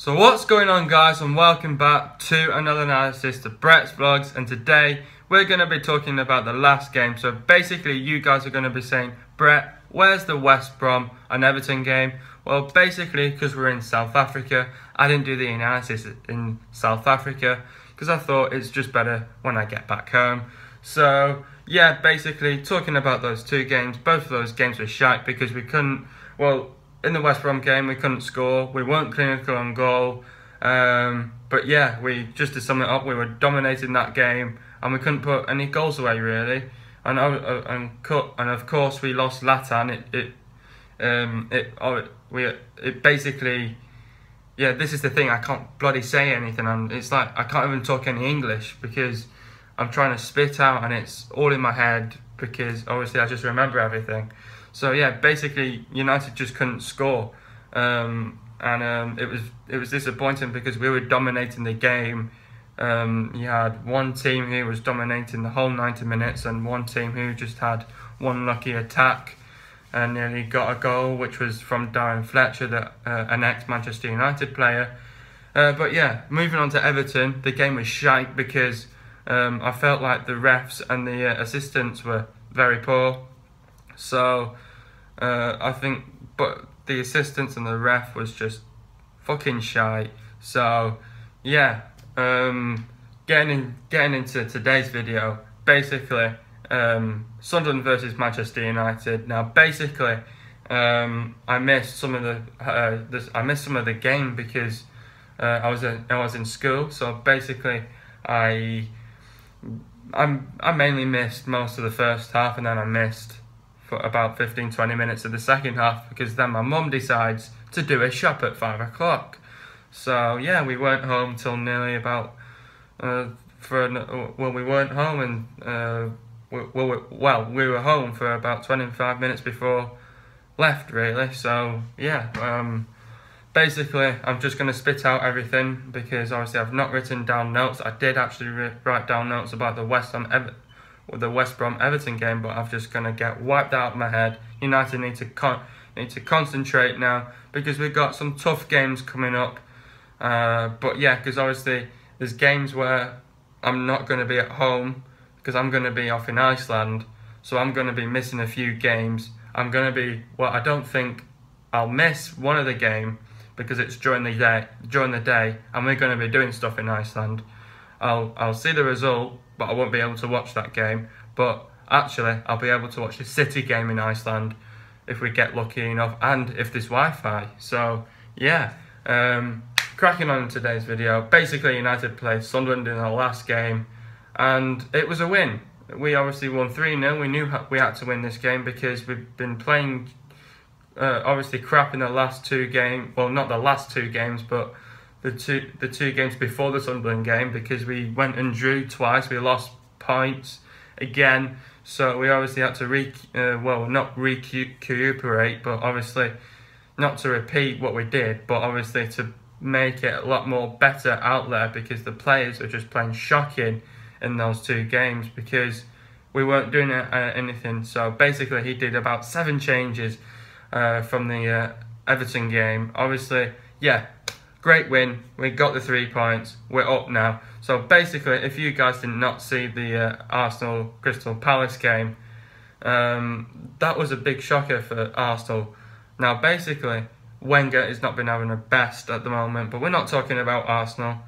So what's going on, guys, and welcome back to another analysis of Brett's Vlogs, and today we're going to be talking about the last game. So basically you guys are going to be saying, Brett, where's the West Brom and Everton game? Well, basically because we're in South Africa, I didn't do the analysis in South Africa because I thought it's just better when I get back home. So yeah, basically talking about those two games, both of those games were shite because we couldn't, well, in the West Brom game, we couldn't score. We weren't clinical on goal. But yeah, we just to sum it up, we were dominating that game and we couldn't put any goals away, really. And of course, we lost Latan. It basically, yeah, this is the thing. I can't bloody say anything, and it's like I can't even talk any English because I'm trying to spit out, and it's all in my head because obviously I just remember everything. So yeah, basically United just couldn't score, and it was disappointing because we were dominating the game. You had one team who was dominating the whole 90 minutes, and one team who just had one lucky attack and nearly got a goal, which was from Darren Fletcher, an ex-Manchester United player. But yeah, moving on to Everton, the game was shite because I felt like the refs and the assistants were very poor. So I think, but the assistants and the ref was just fucking shite. So yeah, getting into today's video, basically Sunderland versus Manchester United. Now basically I missed some of the game because I was in school. So basically I mainly missed most of the first half, and then I missed for about 15-20 minutes of the second half because then my mum decides to do a shop at 5 o'clock. So yeah, we weren't home till nearly about we weren't home, and we were home for about 25 minutes before left, really. So yeah, basically I'm just going to spit out everything because obviously I've not written down notes. I did actually write down notes about the West Brom Everton game, but I'm just going to get wiped out of my head. United need to concentrate now because we've got some tough games coming up. But yeah, because obviously there's games where I'm not going to be at home because I'm going to be off in Iceland, so I'm going to be missing a few games. I'm going to be, well, I don't think I'll miss one of the game because it's during the day, and we're going to be doing stuff in Iceland. I'll see the result, but I won't be able to watch that game. But actually, I'll be able to watch the City game in Iceland if we get lucky enough, and if there's Wi-Fi. So yeah, cracking on in today's video. Basically, United played Sunderland in our last game, and it was a win. We obviously won 3-0. We knew we had to win this game because we've been playing obviously crap in the last two games. Well, not the last two games, but the two games before the Sunderland game, because we went and drew twice. We lost points again, so we obviously had to not recuperate, but obviously not to repeat what we did, but obviously to make it a lot more better out there because the players are just playing shocking in those two games because we weren't doing anything. So basically he did about 7 changes from the Everton game. Obviously, yeah, great win. We got the 3 points. We're up now. So basically, if you guys did not see the Arsenal Crystal Palace game, that was a big shocker for Arsenal. Now basically, Wenger has not been having the best at the moment, but we're not talking about Arsenal.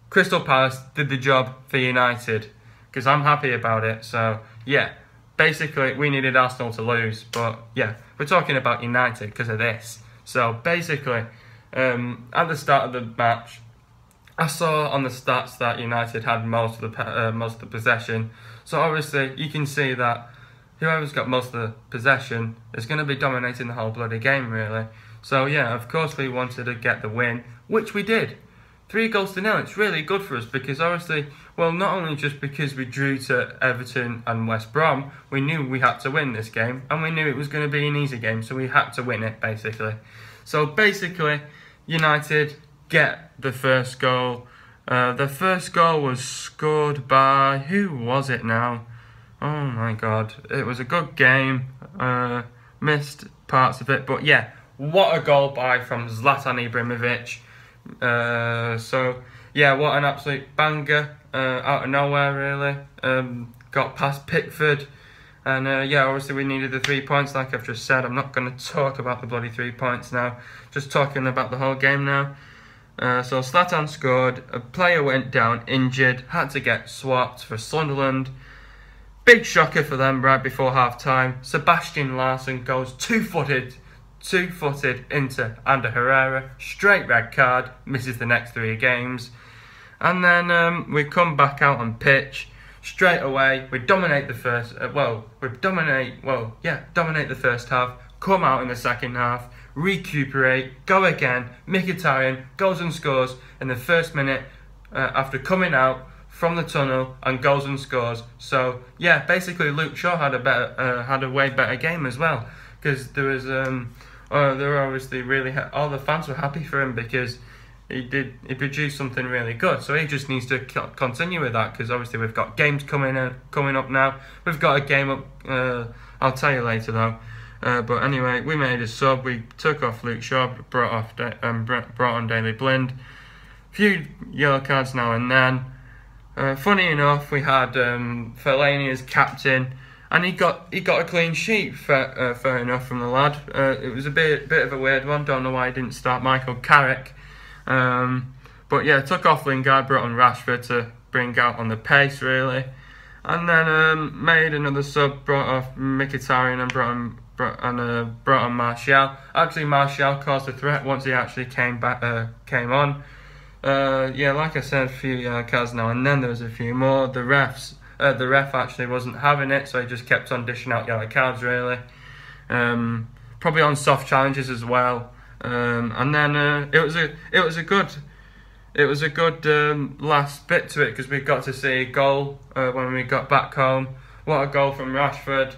Crystal Palace did the job for United because I'm happy about it. So yeah, basically we needed Arsenal to lose, but yeah, we're talking about United because of this. So basically, at the start of the match, I saw on the stats that United had most of the possession. So obviously you can see that whoever's got most of the possession is going to be dominating the whole bloody game, really. So yeah, of course we wanted to get the win, which we did. 3-0. It's really good for us because obviously, well, not only just because we drew to Everton and West Brom, we knew we had to win this game, and we knew it was going to be an easy game, so we had to win it, basically. So basically, United get the first goal. The first goal was scored by, who was it now? Oh my god, it was a good game. Missed parts of it, but yeah, what a goal from Zlatan Ibrahimovic. So yeah, what an absolute banger out of nowhere, really. Got past Pickford, and yeah, obviously we needed the 3 points, like I've just said. I'm not going to talk about the bloody 3 points now, just talking about the whole game now. So Zlatan scored, a player went down injured, had to get swapped for Sunderland. Big shocker for them right before half time. Sebastian Larsson goes two-footed into Ander Herrera, straight red card, misses the next 3 games. And then we come back out on pitch straight away. We dominate the first. Dominate the first half. Come out in the second half, recuperate, go again. Mkhitaryan goes and scores in the first minute after coming out from the tunnel and goes and scores. So yeah, basically Luke Shaw had a way better game as well, because there were obviously all the fans were happy for him because he produced something really good. So he just needs to continue with that, because obviously we've got games coming up now. We've got a game up. I'll tell you later though. But anyway, we made a sub. We took off Luke Shaw, brought on Daley Blind. Few yellow cards now and then. Funny enough, we had Fellaini as captain, and he got a clean sheet. Fair enough from the lad. It was a bit of a weird one. Don't know why he didn't start Michael Carrick. But yeah, took off Lingard, brought on Rashford to bring out on the pace really, and then made another sub. Brought off Mkhitaryan and brought on Martial. Actually, Martial caused a threat once he actually came on. Yeah, like I said, a few yellow cards now and then. There was a few more. The ref actually wasn't having it, so he just kept on dishing out yellow cards really. Probably on soft challenges as well. And then it was a good last bit to it, because we got to see a goal when we got back home. What a goal from Rashford.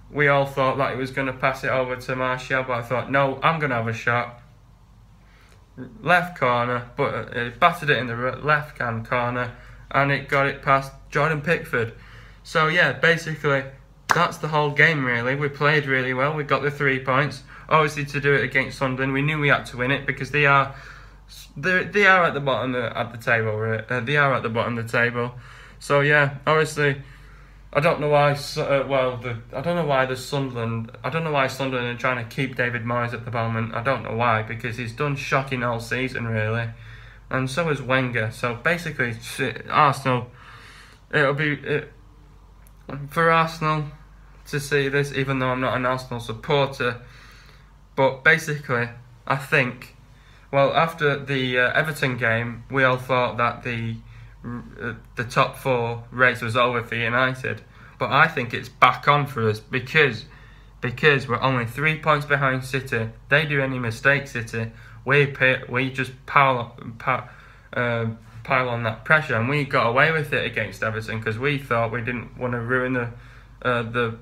We all thought that he was going to pass it over to Martial, but I thought, no, I'm going to have a shot. Left corner, but it battered it in the left hand corner, and it got it past Jordan Pickford. So yeah, basically that's the whole game really. We played really well. We got the 3 points. Obviously, to do it against Sunderland, we knew we had to win it, because they are at the bottom of the table. They are at the bottom of the table. So yeah, obviously, I don't know why. I don't know why Sunderland are trying to keep David Moyes at the moment. I don't know why, because he's done shocking all season really, and so is Wenger. So basically, Arsenal. It'll be for Arsenal to see this, even though I'm not an Arsenal supporter. But basically, I think, after the Everton game, we all thought that the top 4 race was over for United. But I think it's back on for us, because we're only 3 points behind City. They do any mistakes, City, we just pile on that pressure, and we got away with it against Everton because we thought we didn't want to ruin the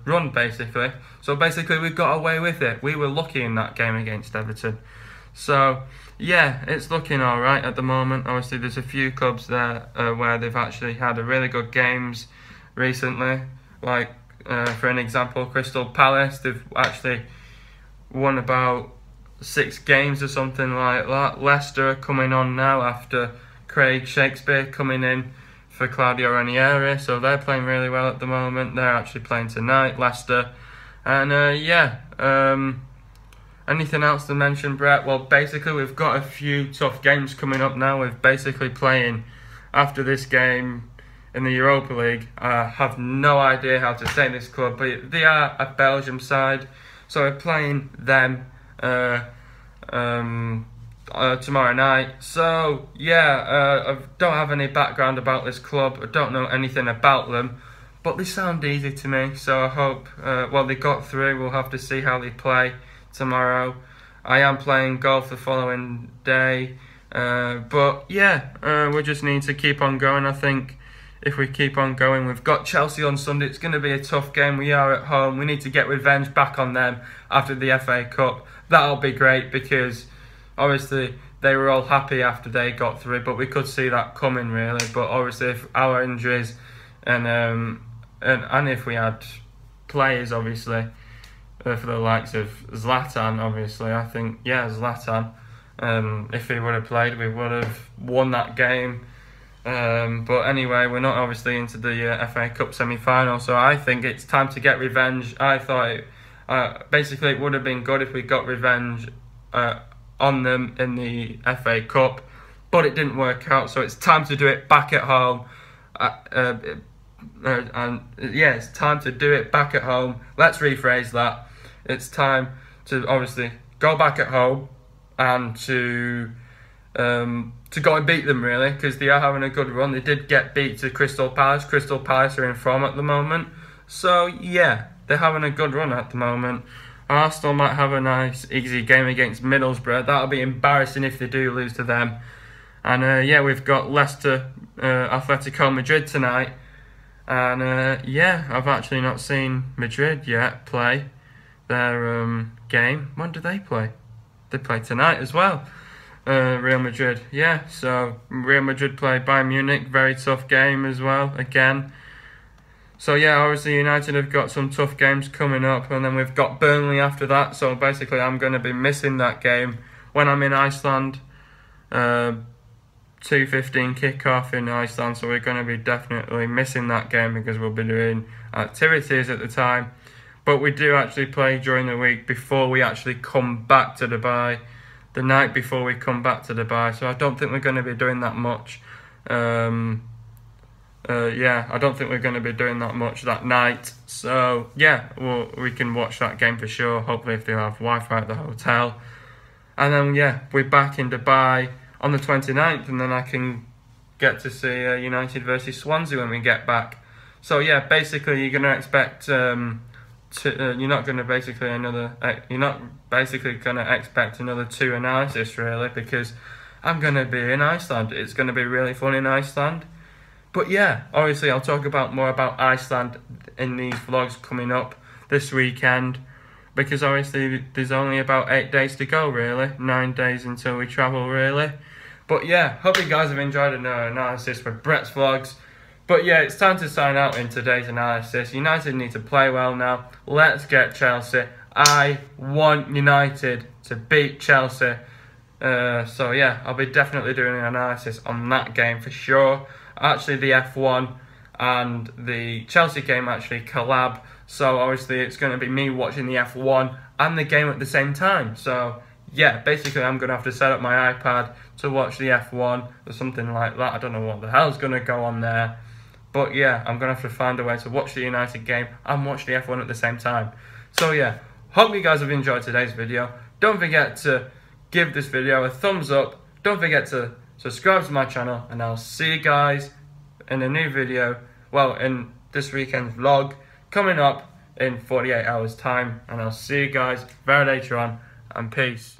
run basically. So basically we got away with it. We were lucky in that game against Everton. So yeah, it's looking alright at the moment. Obviously there's a few clubs there where they've actually had a really good games recently. Like for an example, Crystal Palace, they've actually won about 6 games or something like that. Leicester are coming on now after Craig Shakespeare coming in for Claudio Ranieri, so they're playing really well at the moment. They're actually playing tonight, Leicester. And anything else to mention, Brett? Well, basically we've got a few tough games coming up now. We're basically playing after this game in the Europa League. I have no idea how to say this club, but they are a Belgium side, so we're playing them tomorrow night. So yeah, I don't have any background about this club. I don't know anything about them, but they sound easy to me. So I hope they got through. We'll have to see how they play tomorrow. I am playing golf the following day, but yeah, we just need to keep on going. I think if we keep on going, we've got Chelsea on Sunday. It's going to be a tough game. We are at home. We need to get revenge back on them after the FA Cup. That'll be great, because obviously they were all happy after they got through, but we could see that coming really. But obviously if our injuries and if we had players obviously for the likes of Zlatan, obviously I think Zlatan, If he would have played, we would have won that game. But anyway, we're not obviously into the FA Cup semi-final, so I think it's time to get revenge. I thought basically it would have been good if we got revenge on them in the FA Cup, but it didn't work out, so it's time to do it back at home. And yeah, it's time to do it back at home. Let's rephrase that. It's time to obviously go back at home and to go and beat them, really, because they are having a good run. They did get beat to Crystal Palace. Crystal Palace are in form at the moment, so yeah, they're having a good run at the moment. Arsenal might have a nice easy game against Middlesbrough. That'll be embarrassing if they do lose to them. And yeah, we've got Leicester, Atletico Madrid tonight. And yeah, I've actually not seen Madrid yet play their game. When do they play? They play tonight as well. Real Madrid, yeah. So Real Madrid play Bayern Munich, very tough game as well, again. So yeah, obviously United have got some tough games coming up, and then we've got Burnley after that. So basically I'm going to be missing that game when I'm in Iceland. 2:15 kickoff in Iceland, so we're going to be definitely missing that game because we'll be doing activities at the time. But we do actually play during the week before we actually come back to Dubai, the night before we come back to Dubai, so I don't think we're going to be doing that much. Yeah, I don't think we're going to be doing that much that night. So yeah, we can watch that game for sure, hopefully if they have Wi-Fi at the hotel. And then yeah, we're back in Dubai on the 29th, and then I can get to see United versus Swansea when we get back. So yeah, basically you're going to expect you're not basically going to expect another 2 analysis, really, because I'm going to be in Iceland. It's going to be really fun in Iceland. But yeah, obviously I'll talk more about Iceland in these vlogs coming up this weekend, because obviously there's only about 8 days to go, really. 9 days until we travel, really. But yeah, hope you guys have enjoyed an analysis for Brett's vlogs. But yeah, it's time to sign out in today's analysis. United need to play well now. Let's get Chelsea. I want United to beat Chelsea. So yeah, I'll be definitely doing an analysis on that game for sure. Actually, the F1 and the Chelsea game actually collab. So obviously it's going to be me watching the F1 and the game at the same time. So yeah, basically I'm going to have to set up my iPad to watch the F1 or something like that. I don't know what the hell's going to go on there. But yeah, I'm going to have to find a way to watch the United game and watch the F1 at the same time. So yeah, hope you guys have enjoyed today's video. Don't forget to give this video a thumbs up. Don't forget to subscribe to my channel, and I'll see you guys in a new video. Well, in this weekend's vlog coming up in 48 hours time. And I'll see you guys very later on, and peace.